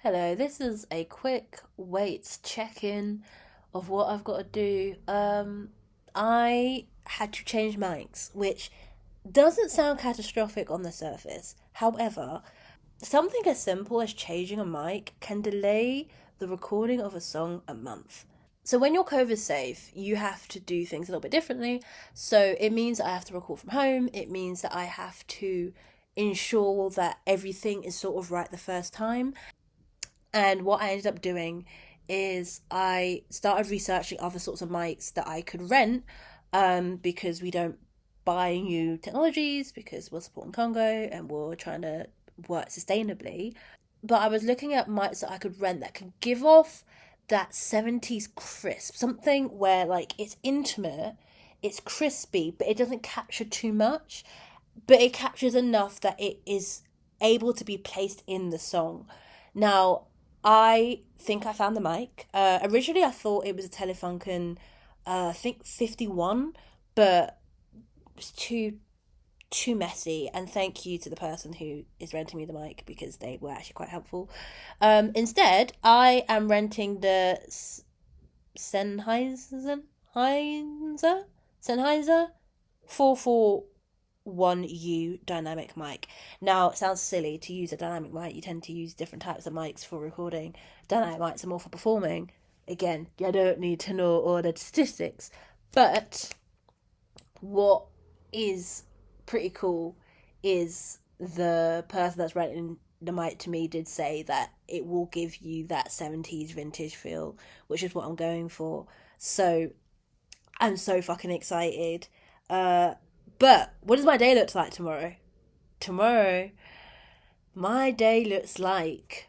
Hello, this is a quick weights check-in of what I've got to do. I had to change mics, which doesn't sound catastrophic on the surface. However, something as simple as changing a mic can delay the recording of a song a month. So when you're COVID safe, you have to do things a little bit differently. So it means that I have to record from home. It means that I have to ensure that everything is sort of right the first time. And what I ended up doing is I started researching other sorts of mics that I could rent, because we don't buy new technologies because we're supporting Congo and we're trying to work sustainably. But I was looking at mics that I could rent that could give off that 70s crisp, something where like it's intimate, it's crispy, but it doesn't capture too much, but it captures enough that it is able to be placed in the song. Now, I think I found the mic. Originally, I thought it was a Telefunken, I think 51, but it was too messy. And thank you to the person who is renting me the mic because they were actually quite helpful. Instead, I am renting the Sennheiser 441U dynamic mic. Now, it sounds silly to use a dynamic mic. You tend to use different types of mics for recording. Dynamic mics are more for performing. Again, you don't need to know all the statistics. But what is pretty cool is the person that's renting the mic to me did say that it will give you that 70s vintage feel, which is what I'm going for. So I'm so fucking excited. But what does my day look like tomorrow? Tomorrow, my day looks like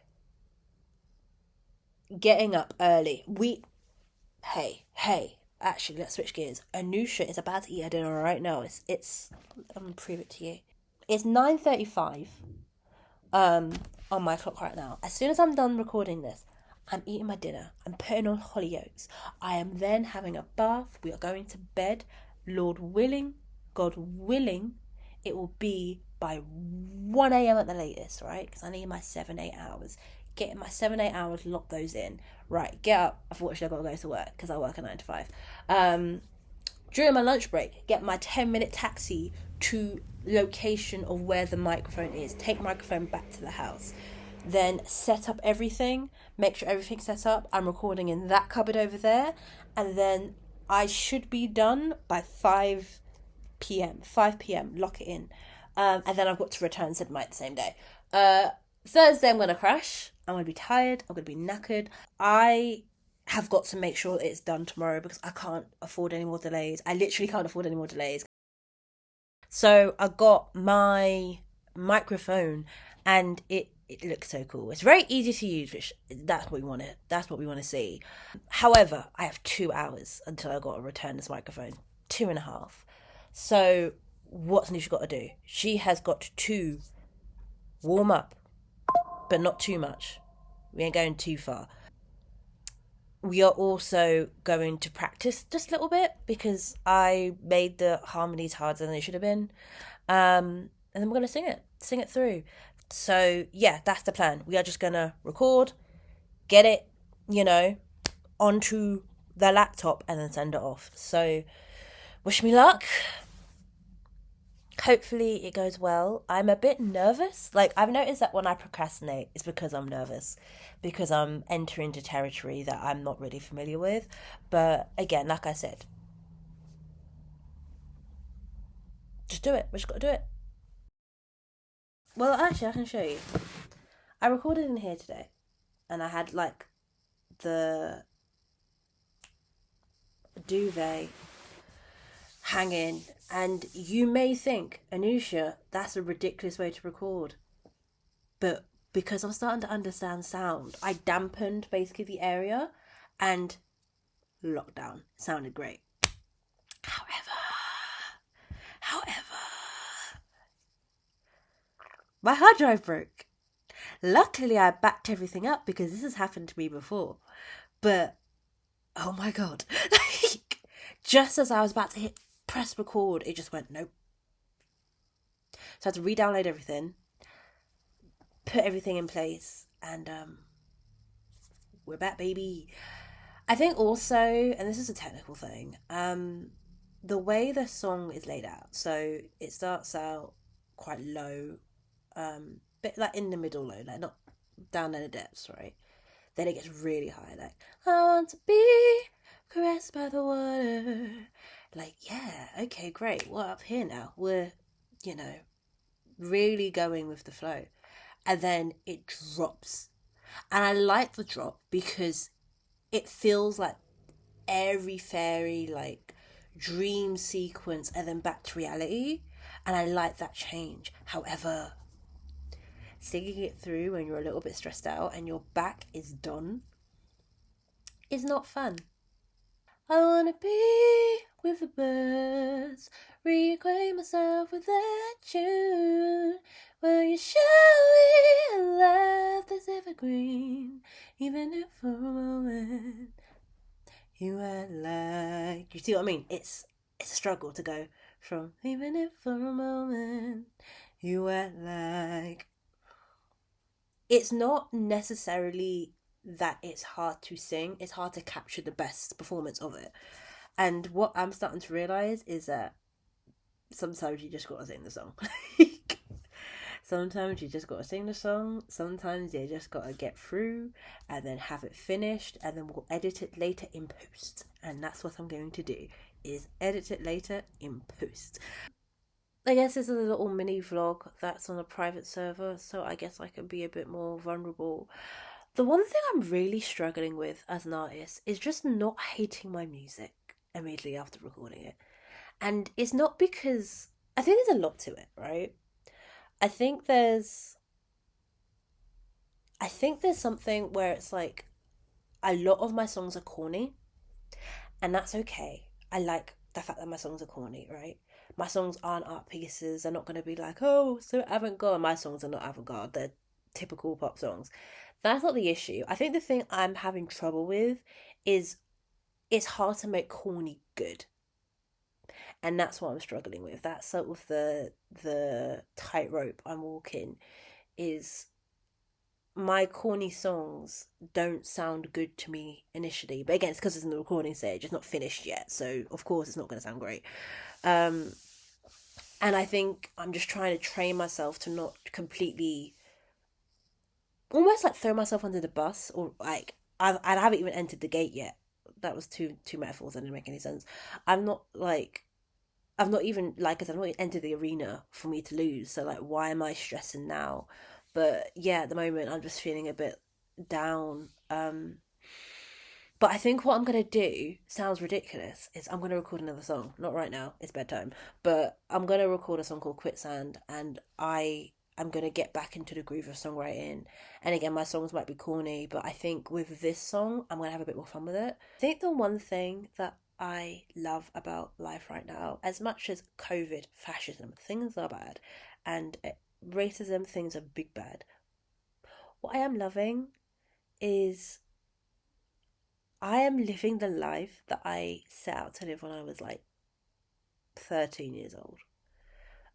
getting up early. Hey. Actually, let's switch gears. Anusha is about to eat her dinner right now. I'm gonna prove it to you. It's 9:35. On my clock right now. As soon as I'm done recording this, I'm eating my dinner. I'm putting on Hollyoaks. I am then having a bath. We are going to bed. Lord willing, God willing, it will be by 1 a.m. at the latest, right? Because I need my 7-8 hours. Getting my 7-8 hours, lock those in. Right, get up. Unfortunately, I've got to go to work because I work a 9 to 5. During my lunch break, get my 10-minute taxi to location of where the microphone is. Take microphone back to the house. Then set up everything. Make sure everything's set up. I'm recording in that cupboard over there. And then I should be done by 5 p.m. 5 p.m. Lock it in. And then I've got to return said mic the same day. Thursday, I'm going to crash. I'm going to be tired. I'm going to be knackered. I have got to make sure that it's done tomorrow because I can't afford any more delays. I literally can't afford any more delays. So I got my microphone and it looks so cool. It's very easy to use, which that's what we want to see. However, I have 2 hours until I got to return this microphone. 2.5. So what's Nisha got to do? She has got to warm up, but not too much. We ain't going too far. We are also going to practice just a little bit because I made the harmonies harder than they should have been. And then we're going to sing it through. So yeah, that's the plan. We are just going to record, get it, onto the laptop and then send it off. So wish me luck. Hopefully it goes well. I'm a bit nervous. Like, I've noticed that when I procrastinate, it's because I'm nervous, because I'm entering into territory that I'm not really familiar with. But again, like I said, just do it. We just got to do it. Well, actually, I can show you. I recorded in here today, and I had like the duvet hanging, and you may think, Anusha, that's a ridiculous way to record. But because I'm starting to understand sound, I dampened basically the area and lockdown. Sounded great. However, my hard drive broke. Luckily, I backed everything up because this has happened to me before. But, oh my God. Just as I was about to hit press record, it just went nope. So I had to re-download everything, put everything in place, and We're back, baby. I think also, and this is a technical thing, the way the song is laid out. So it starts out quite low, bit like in the middle low, like not down in the depths, right? Then it gets really high, like I want to be caressed by the water. Like, yeah, okay, great. We're up here now. We're, you know, really going with the flow. And then it drops. And I like the drop because it feels like airy fairy, like dream sequence, and then back to reality. And I like that change. However, singing it through when you're a little bit stressed out and your back is done is not fun. I wanna be with the birds, reacquaint myself with that tune. Will you show me a life that's evergreen, even if for a moment you are like. You see what I mean? It's a struggle to go from even if for a moment you are like. It's not necessarily that it's hard to sing, it's hard to capture the best performance of it. And what I'm starting to realize is that sometimes you just gotta sing the song. Sometimes you just gotta sing the song. Sometimes you just gotta get through and then have it finished, and then we'll edit it later in post. And that's what I'm going to do, is edit it later in post. I guess this is a little mini vlog that's on a private server, so I guess I can be a bit more vulnerable. The one thing I'm really struggling with as an artist is just not hating my music immediately after recording it. And it's not because I think there's a lot to it, right? I think there's I think there's something where it's like a lot of my songs are corny, and that's okay. I like the fact that my songs are corny, right? My songs aren't art pieces. They're not going to be like, oh, so avant-garde. My songs are not avant-garde. They're typical pop songs. That's not the issue. I think the thing I'm having trouble with is it's hard to make corny good. And that's what I'm struggling with. That's sort of the tightrope I'm walking, is my corny songs don't sound good to me initially. But again, it's because it's in the recording stage. It's not finished yet. So, of course, it's not going to sound great. And I think I'm just trying to train myself to not completely, almost like throw myself under the bus, or like I haven't even entered the gate yet. That was two metaphors that didn't make any sense. I'm not like I've not even, like I said, I've not even entered the arena for me to lose. So like, why am I stressing now? But yeah, at the moment I'm just feeling a bit down. But I think what I'm gonna do sounds ridiculous. Is I'm gonna record another song. Not right now. It's bedtime. But I'm gonna record a song called Quicksand, and I'm gonna get back into the groove of songwriting. And again, my songs might be corny, but I think with this song, I'm gonna have a bit more fun with it. I think the one thing that I love about life right now, as much as COVID, fascism, things are bad, and racism, things are big bad. What I am loving is I am living the life that I set out to live when I was like 13 years old.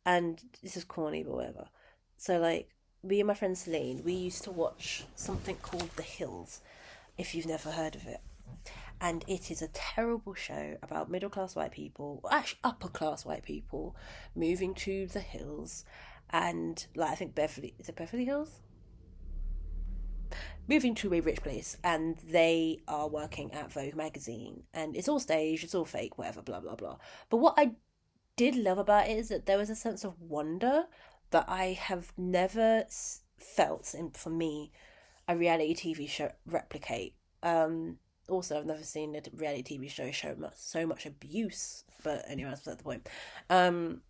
And this is corny, but whatever. So, like, me and my friend Celine, we used to watch something called The Hills, if you've never heard of it. And it is a terrible show about middle class white people, actually upper class white people, moving to the hills. And, like, I think is it Beverly Hills? Moving to a rich place, and they are working at Vogue magazine, and it's all staged, it's all fake, whatever, blah blah blah. But what I did love about it is that there was a sense of wonder that I have never felt in, for me, a reality TV show replicate. Also, I've never seen a reality TV show so much abuse, but anyway, that's not the point. And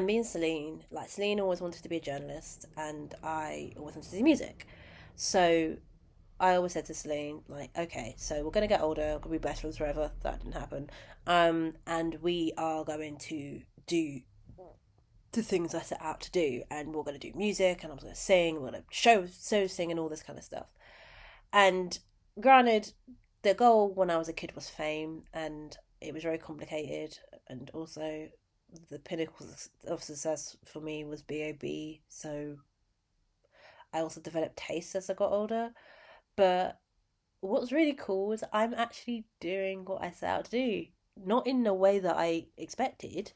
me and Celine, like, Celine always wanted to be a journalist, and I always wanted to do music. So I always said to Celine, like, okay, so we're gonna get older, we're gonna be best friends forever. That didn't happen. And we are going to do the things I set out to do, and we're gonna do music, and I'm gonna sing, we're gonna sing, and all this kind of stuff. And granted, the goal when I was a kid was fame, and it was very complicated, and also the pinnacle of success for me was BOB. So I also developed taste as I got older. But what's really cool is I'm actually doing what I set out to do. Not in the way that I expected,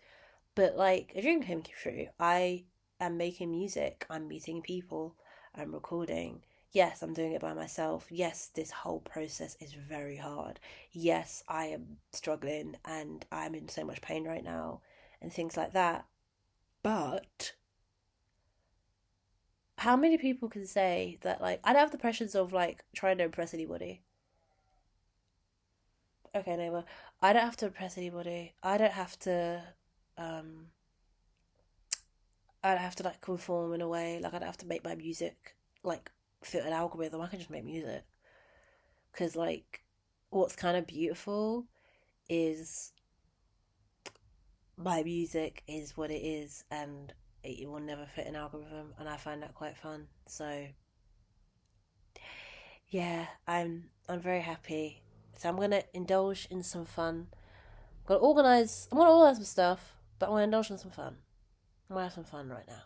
but like a dream came true. I am making music, I'm meeting people, I'm recording. Yes, I'm doing it by myself. Yes, this whole process is very hard. Yes, I am struggling and I'm in so much pain right now and things like that. But how many people can say that, like, I don't have the pressures of like trying to impress anybody? Okay, neighbor. I don't have to impress anybody. Um I don't have to like conform in a way. Like I don't have to make my music like fit an algorithm. I can just make music. Cause like what's kind of beautiful is my music is what it is, and it will never fit an algorithm, and I find that quite fun. So yeah, I'm very happy. So I'm gonna indulge in some fun. I'm gonna organize some stuff, but I'm gonna indulge in some fun. I'm gonna have some fun right now.